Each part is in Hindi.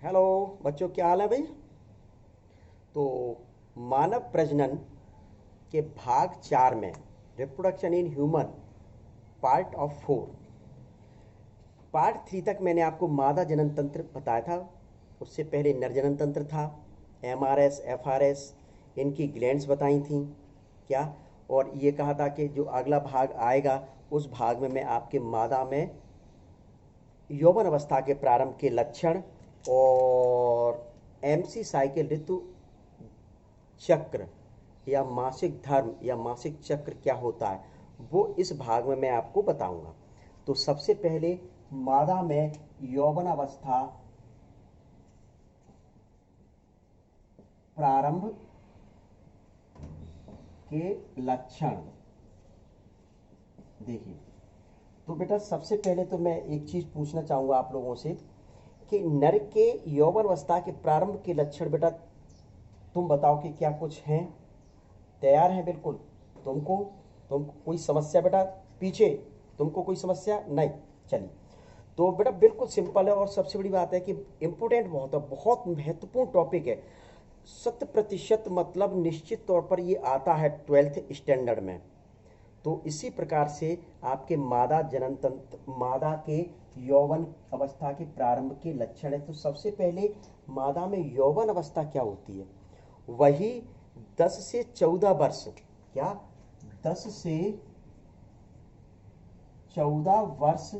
हेलो बच्चों, क्या हाल है भाई। तो मानव प्रजनन के भाग 4 में reproduction in human part of 4, part 3 तक मैंने आपको मादा जनन तंत्र बताया था। उससे पहले नर जनन तंत्र था, एमआरएस एफआरएस, इनकी ग्लैंड्स बताई थी क्या। और ये कहा था कि जो अगला भाग आएगा उस भाग में मैं आपके मादा में यौवन अवस्था के प्रारंभ के लक्षण और एमसी साइकिल ऋतु चक्र या मासिक धर्म या मासिक चक्र क्या होता है वो इस भाग में मैं आपको बताऊंगा। तो सबसे पहले मादा में यौवन अवस्था प्रारंभ के लक्षण देखिए। तो बेटा सबसे पहले तो मैं एक चीज पूछना चाहूंगा आप लोगों से कि नर के यौवन अवस्था के प्रारंभ के लक्षण बेटा तुम बताओ कि क्या कुछ हैं। तैयार है बिल्कुल। तुमको तुमको कोई समस्या बेटा पीछे, तुमको कोई समस्या नहीं। चलिए, तो बेटा बिल्कुल सिंपल है और सबसे बड़ी बात है कि इंपॉर्टेंट बहुत है, बहुत महत्वपूर्ण टॉपिक है। 100% मतलब निश्चित तौर पर ये आता है 12th स्टैंडर्ड में। तो इसी प्रकार से आपके मादा जनन तंत्र, मादा के यौवन अवस्था के प्रारंभ के लक्षण है। तो सबसे पहले मादा में यौवन अवस्था क्या होती है, वही 10 से 14 वर्ष, क्या 10 से 14 वर्ष,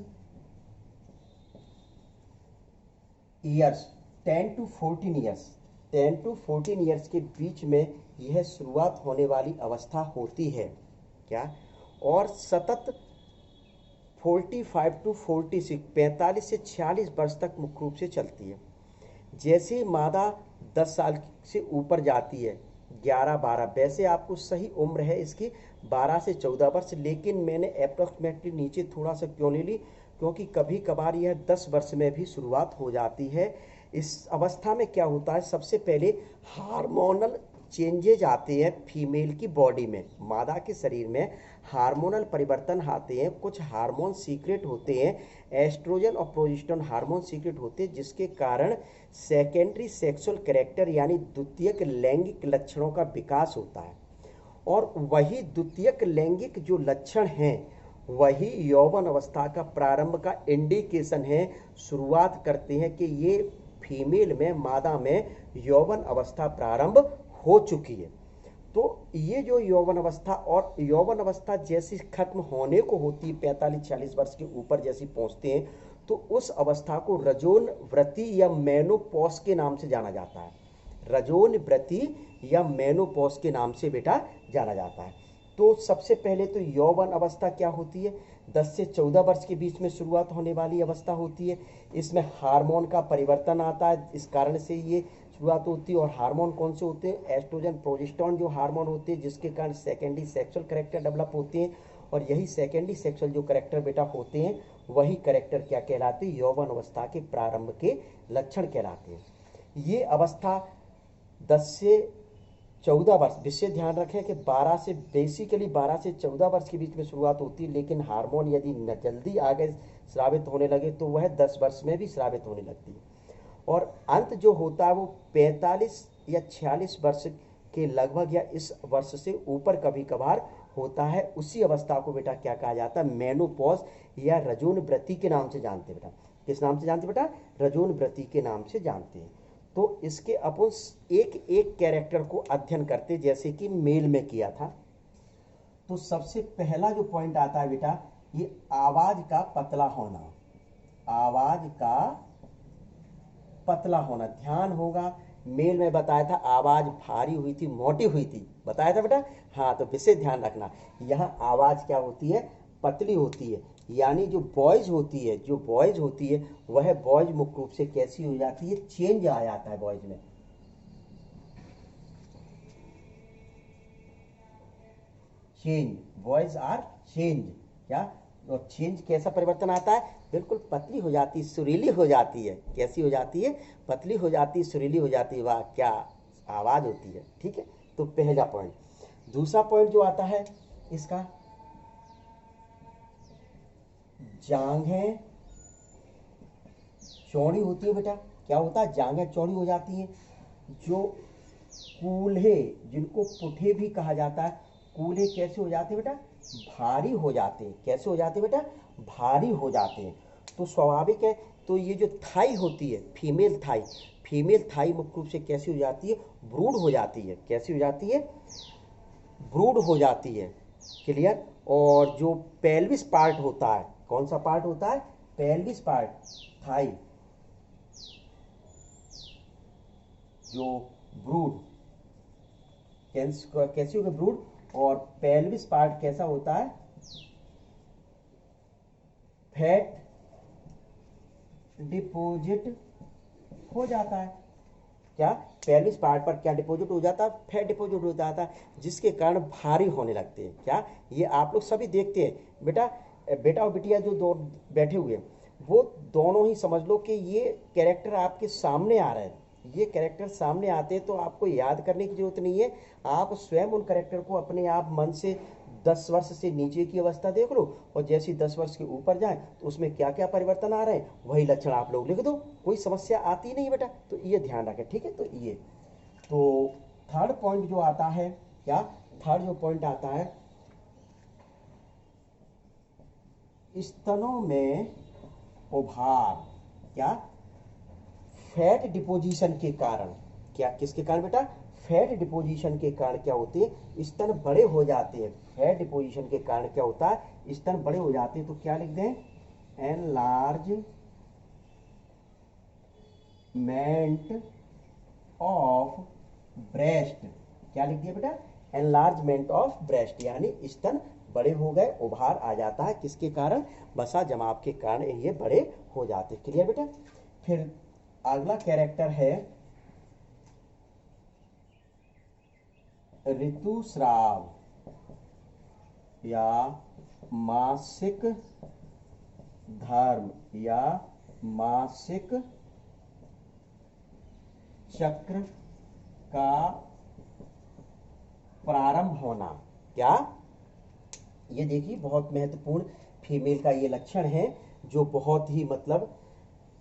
years, 10 to 14 years, 10 to 14 years के बीच में यह शुरुआत होने वाली अवस्था होती है क्या। और सतत 45 टू 46, 45 से 46 वर्ष तक मुख्य रूप से चलती है। जैसे ही मादा 10 साल से ऊपर जाती है, 11-12, वैसे आपको सही उम्र है इसकी 12 से 14 वर्ष, लेकिन मैंने अप्रोक्सीमेटली नीचे थोड़ा सा क्यों नहीं ली, क्योंकि कभी कभार यह 10 वर्ष में भी शुरुआत हो जाती है। इस अवस्था में क्या होता है, सबसे पहले हार्मोनल चेंजेज आते हैं फीमेल की बॉडी में, मादा के शरीर में हार्मोनल परिवर्तन आते हैं। कुछ हार्मोन सीक्रेट होते हैं, एस्ट्रोजन और प्रोजेस्टेरोन हार्मोन सीक्रेट होते हैं, जिसके कारण सेकेंडरी सेक्सुअल कैरेक्टर यानी द्वितीयक लैंगिक लक्षणों का विकास होता है। और वही द्वितीयक लैंगिक जो लक्षण हैं वही यौवन अवस्था का प्रारंभ का इंडिकेशन है, शुरुआत करते हैं कि ये फीमेल में, मादा में यौवन अवस्था प्रारंभ हो चुकी है। तो ये जो यौवन अवस्था, और यौवन अवस्था जैसी खत्म होने को होती है 45-46 वर्ष के ऊपर जैसी पहुंचते हैं, तो उस अवस्था को रजोन व्रति या मेनोपॉज के नाम से जाना जाता है। रजोन व्रति या मेनोपॉज के नाम से बेटा जाना जाता है। तो सबसे पहले तो यौवन अवस्था क्या होती है, 10 से 14 वर्ष के बीच में शुरुआत होने वाली अवस्था होती है। इसमें हार्मोन का परिवर्तन आता है, इस कारण से ये शुरुआत होती है। और हार्मोन कौन से होते हैं, एस्ट्रोजन प्रोजेस्टेरोन जो हार्मोन होते हैं, जिसके कारण सेकेंडरी सेक्सुअल कैरेक्टर डेवलप होते हैं। और यही सेकेंडरी सेक्सुअल जो कैरेक्टर बेटा होते हैं, वही कैरेक्टर क्या कहलाते हैं, यौवन अवस्था के प्रारंभ के लक्षण कहलाते हैं। ये अवस्था 10 से 14 वर्ष, विशेष ध्यान रखें कि 12 से, बेसिकली 12 से 14 वर्ष के बीच में शुरुआत होती है, लेकिन हार्मोन यदि न जल्दी आगे स्रावित होने लगे तो वह 10 वर्ष में भी स्रावित होने लगती है। और अंत जो होता है वो 45 या 46 वर्ष के लगभग या इस वर्ष से ऊपर कभी कभार होता है। उसी अवस्था को बेटा क्या कहा जाता है, मेनोपॉज या रजोन व्रति के नाम से जानते हैं बेटा। किस नाम से जानते हैं बेटा, रजोन व्रति के नाम से जानते हैं। तो इसके अपन एक एक कैरेक्टर को अध्ययन करते जैसे कि मेल में किया था। तो सबसे पहला जो पॉइंट आता है बेटा, ये आवाज का पतला होना, आवाज का पतला होना। ध्यान होगा मेल में बताया था आवाज भारी हुई थी, मोटी हुई थी, बताया था बेटा। हाँ, तो विशेष ध्यान रखना, यहाँ आवाज क्या होती है, पतली होती है। यानी जो बॉयज होती है, जो बॉयज होती है वह बॉयज मुख्य रूप से कैसी हो जाती है, चेंज आ जाता है बॉयज में, चेंज, बॉयज आर चेंज। क्या, और चेंज कैसा परिवर्तन आता है, बिल्कुल पतली हो जाती, सुरीली हो जाती है। कैसी हो जाती है, पतली हो जाती, सुरीली हो जाती है। वाह, क्या आवाज होती है। ठीक है, तो पहला पॉइंट। दूसरा पॉइंट जो आता है इसका, जांघें चौड़ी होती है बेटा। क्या होता है, जांघें चौड़ी हो जाती हैं। जो कूल्हे, जिनको पुठे भी कहा जाता है, कूल्हे कैसे हो जाते हैं बेटा, भारी हो जाते हैं। कैसे हो जाते हैं बेटा, भारी हो जाते हैं। तो स्वाभाविक है। तो ये जो थाई होती है, फीमेल थाई, फीमेल थाई मुख्य रूप से कैसी हो जाती है, ब्रूड हो जाती है। कैसी हो जाती है, ब्रूड हो जाती है। क्लियर। और जो पेल्विस पार्ट होता है, कौन सा पार्ट होता है, पेल्विस पार्ट, थाई, जो ब्रूड, कैसी होगी, ब्रूड। और पेल्विस पार्ट कैसा होता है, फैट डिपॉजिट हो जाता है। क्या, पेल्विस पार्ट पर क्या डिपॉजिट हो जाता है, फैट डिपॉजिट हो जाता है, जिसके कारण भारी होने लगते हैं। क्या, ये आप लोग सभी देखते हैं बेटा, बेटा और बिटिया जो दो बैठे हुए हैं, वो दोनों ही समझ लो कि ये कैरेक्टर आपके सामने आ रहे हैं। ये कैरेक्टर सामने आते हैं तो आपको याद करने की जरूरत नहीं है। आप स्वयं उन कैरेक्टर को अपने आप मन से 10 वर्ष से नीचे की अवस्था देख लो, और जैसे 10 वर्ष के ऊपर जाए तो उसमें क्या क्या परिवर्तन आ रहे हैं, वही लक्षण आप लोग लिख दो, कोई समस्या आती नहीं बेटा। तो ये ध्यान रखें, ठीक है। तो ये, तो थर्ड पॉइंट जो आता है, क्या, थर्ड जो पॉइंट आता है, स्तनों में उभार। क्या, फैट डिपोजिशन के कारण। क्या, किसके कारण बेटा, फैट डिपोजिशन के कारण क्या होते हैं, स्तन बड़े हो जाते हैं। फैट डिपोजिशन के कारण क्या होता है, स्तन बड़े हो जाते हैं। तो क्या लिख दें, एनलार्जमेंट ऑफ ब्रेस्ट। क्या लिख दिया बेटा, एनलार्जमेंट ऑफ ब्रेस्ट, यानी स्तन बड़े हो गए, उभार आ जाता है। किसके कारण, वसा जमाव के कारण ये बड़े हो जाते हैं। क्लियर बेटा। फिर अगला कैरेक्टर है ऋतुस्राव या मासिक धर्म या मासिक चक्र का प्रारंभ होना। क्या, ये देखिए बहुत महत्वपूर्ण फीमेल का ये लक्षण है, जो बहुत ही मतलब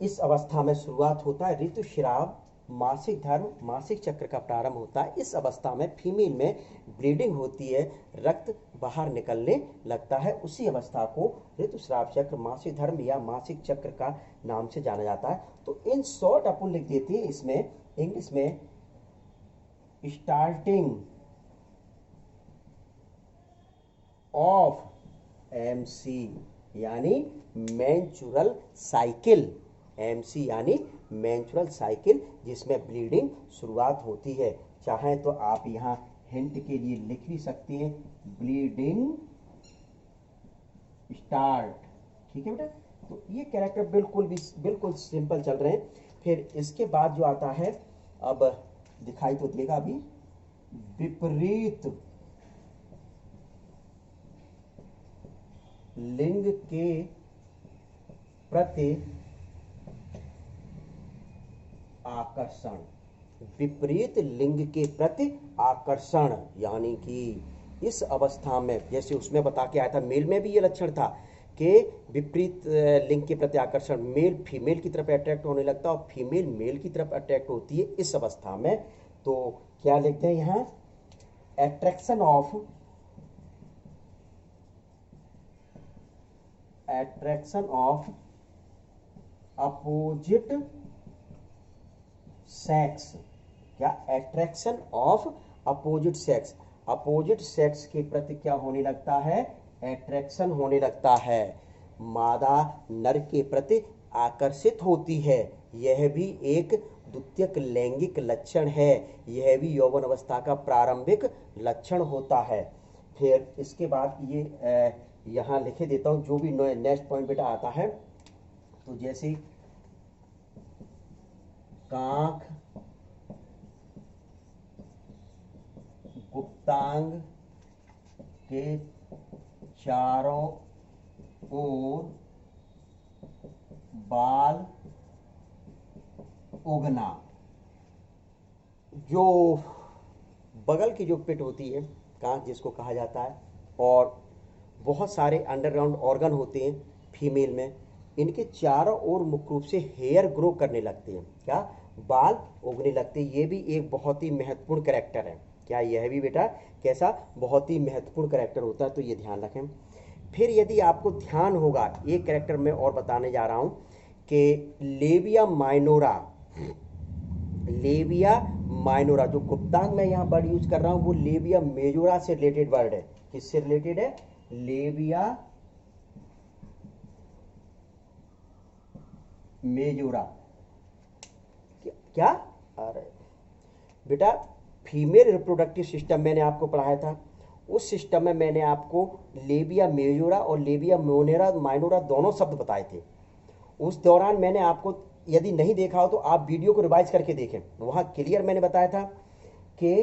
इस अवस्था में शुरुआत होता है। ऋतुस्राव, मासिक धर्म, मासिक चक्र का प्रारंभ होता है। इस अवस्था में फीमेल में ब्लीडिंग होती है, रक्त बाहर निकलने लगता है। उसी अवस्था को ऋतुस्राव चक्र, मासिक धर्म या मासिक चक्र का नाम से जाना जाता है। तो इन शॉर्ट अपन लिख देते हैं इसमें इंग्लिश में, स्टार्टिंग ऑफ एमसी यानी मेंस्ट्रुअल साइकिल। एमसी यानी मेंस्ट्रुअल साइकिल, जिसमें ब्लीडिंग शुरुआत होती है। चाहे तो आप यहाँ हिंट के लिए लिख भी सकते हैं, ब्लीडिंग स्टार्ट। ठीक है बेटा। तो ये कैरेक्टर बिल्कुल सिंपल चल रहे हैं। फिर इसके बाद जो आता है, अब दिखाई तो देगा अभी, विपरीत लिंग के प्रति आकर्षण। विपरीत लिंग के प्रति आकर्षण, यानी कि इस अवस्था में, जैसे उसमें बता के आया था, मेल में भी ये लक्षण था कि विपरीत लिंग के प्रति आकर्षण, मेल फीमेल की तरफ अट्रैक्ट होने लगता है और फीमेल मेल की तरफ अट्रैक्ट होती है इस अवस्था में। तो क्या लिखते हैं यहाँ, अट्रैक्शन ऑफ अपोजिट सेक्स। क्या, attraction of opposite sex, opposite sex के प्रति क्या होने लगता है, अट्रैक्शन होने लगता है। मादा नर के प्रति आकर्षित होती है, यह भी एक द्वितीयक लैंगिक लक्षण है। यह भी यौवन अवस्था का प्रारंभिक लक्षण होता है। फिर इसके बाद ये यहाँ लिखे देता हूँ, जो भी नेक्स्ट पॉइंट बेटा आता है। तो जैसे कांख, गुप्तांग के चारों ओर बाल उगना, जो बगल की जो पिट होती है, कांख जिसको कहा जाता है, और बहुत सारे अंडरग्राउंड ऑर्गन होते हैं फीमेल में, इनके चारों ओर मुख्य रूप से हेयर ग्रो करने लगते हैं। क्या? बाल उगने लगते हैं। ये भी एक बहुत ही महत्वपूर्ण कैरेक्टर है। क्या? यह भी बेटा कैसा बहुत ही महत्वपूर्ण कैरेक्टर होता है, तो ये ध्यान रखें। फिर यदि आपको ध्यान होगा, एक कैरेक्टर मैं और बताने जा रहा हूं कि लेबिया माइनोरा, लेबिया माइनोरा जो गुप्तांग में यहाँ वर्ड यूज कर रहा हूँ वो लेबिया मेजोरा से रिलेटेड वर्ड है। किससे रिलेटेड है? Labia majora. क्या? अरे बेटा, फीमेल रिप्रोडक्टिव सिस्टम मैंने आपको पढ़ाया था, उस सिस्टम में मैंने आपको लेबिया मेजोरा और लेबिया मोनेरा माइनोरा दोनों शब्द बताए थे। उस दौरान मैंने आपको, यदि नहीं देखा हो तो आप वीडियो को रिवाइज करके देखें, वहाँ क्लियर मैंने बताया था कि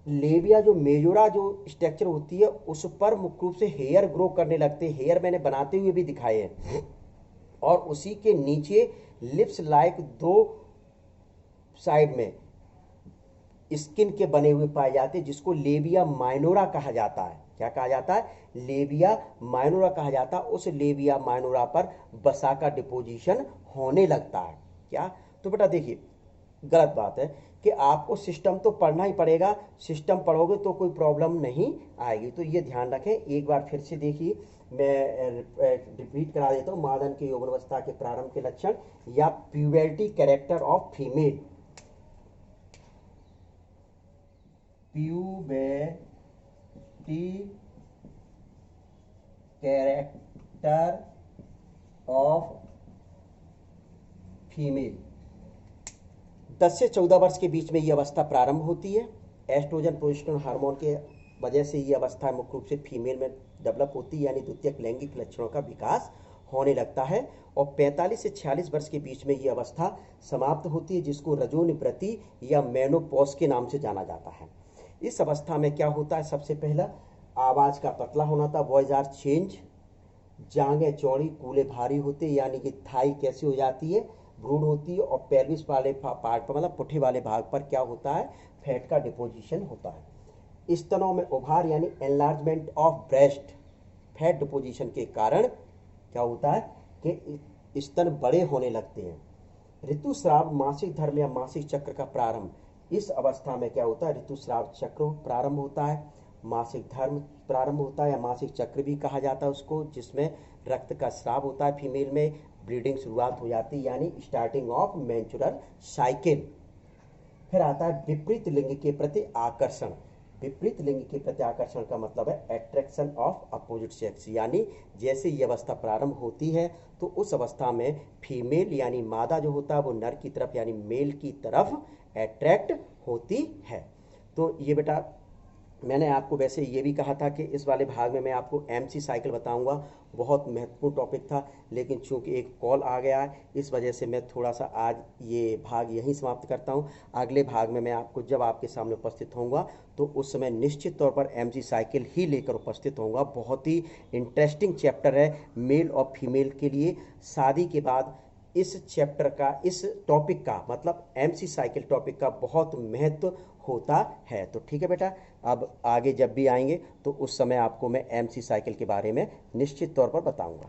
लेबिया जो मेजोरा जो स्ट्रक्चर होती है उस पर मुख्य रूप से हेयर ग्रो करने लगते हैं। हेयर मैंने बनाते हुए भी दिखाए हैं। और उसी के नीचे लिप्स लाइक दो साइड में स्किन के बने हुए पाए जाते हैं, जिसको लेबिया माइनोरा कहा जाता है। क्या कहा जाता है? लेबिया माइनोरा कहा जाता है। उस लेबिया माइनोरा पर वसा का डिपोजिशन होने लगता है। क्या? तो बेटा देखिए, गलत बात है कि आपको सिस्टम तो पढ़ना ही पड़ेगा, सिस्टम पढ़ोगे तो कोई प्रॉब्लम नहीं आएगी, तो ये ध्यान रखें। एक बार फिर से देखिए, मैं रिपीट करा देता हूँ। मादन के यौवनावस्था के प्रारंभ के लक्षण या puberty character of female, puberty character of female. 10 से 14 वर्ष के बीच में ये अवस्था प्रारंभ होती है। एस्ट्रोजन प्रोजेस्टेरोन हार्मोन के वजह से ये अवस्था मुख्य रूप से फीमेल में डेवलप होती है, यानी द्वितीयक लैंगिक लक्षणों का विकास होने लगता है। और 45 से 46 वर्ष के बीच में ये अवस्था समाप्त होती है, जिसको रजोनिवृत्ति या मेनोपॉज के नाम से जाना जाता है। इस अवस्था में क्या होता है? सबसे पहला, आवाज़ का पतला होना था, वॉइस आर चेंज, जांघें चौड़ी, कूल्हे भारी होते, यानी कि थाई कैसी हो जाती है? भ्रूण होती है। और पेल्विस वाले पार्ट पर, मतलब पुट्ठे वाले भाग पर क्या होता है? फैट का डिपोजिशन होता है। स्तनों में उभार यानी enlargement of breast, fat deposition के कारण क्या होता है कि स्तन बड़े होने लगते हैं। ऋतुस्राव, मासिक धर्म या मासिक चक्र का प्रारंभ, इस अवस्था में क्या होता है? ऋतुस्राव चक्र प्रारंभ होता है, मासिक धर्म प्रारंभ होता है, या मासिक चक्र भी कहा जाता है उसको, जिसमें रक्त का स्राव होता है फीमेल में, ब्लीडिंग शुरुआत हो जाती है, यानी स्टार्टिंग ऑफ मेंस्ट्रुअल साइकिल। फिर आता है विपरीत लिंग के प्रति आकर्षण। विपरीत लिंग के प्रति आकर्षण का मतलब है अट्रैक्शन ऑफ अपोजिट सेक्स, यानी जैसे ये अवस्था प्रारंभ होती है तो उस अवस्था में फीमेल यानी मादा जो होता है वो नर की तरफ यानी मेल की तरफ अट्रैक्ट होती है। तो ये बेटा मैंने आपको वैसे ये भी कहा था कि इस वाले भाग में मैं आपको एमसी साइकिल बताऊंगा, बहुत महत्वपूर्ण टॉपिक था, लेकिन चूंकि एक कॉल आ गया है इस वजह से मैं थोड़ा सा आज ये भाग यहीं समाप्त करता हूं। अगले भाग में मैं आपको जब आपके सामने उपस्थित होऊंगा तो उस समय निश्चित तौर पर एमसी साइकिल ही लेकर उपस्थित होऊंगा। बहुत ही इंटरेस्टिंग चैप्टर है मेल और फीमेल के लिए। शादी के बाद इस चैप्टर का, इस टॉपिक का, मतलब एमसी साइकिल टॉपिक का बहुत महत्व होता है। तो ठीक है बेटा, अब आगे जब भी आएंगे तो उस समय आपको मैं एमसी साइकिल के बारे में निश्चित तौर पर बताऊंगा।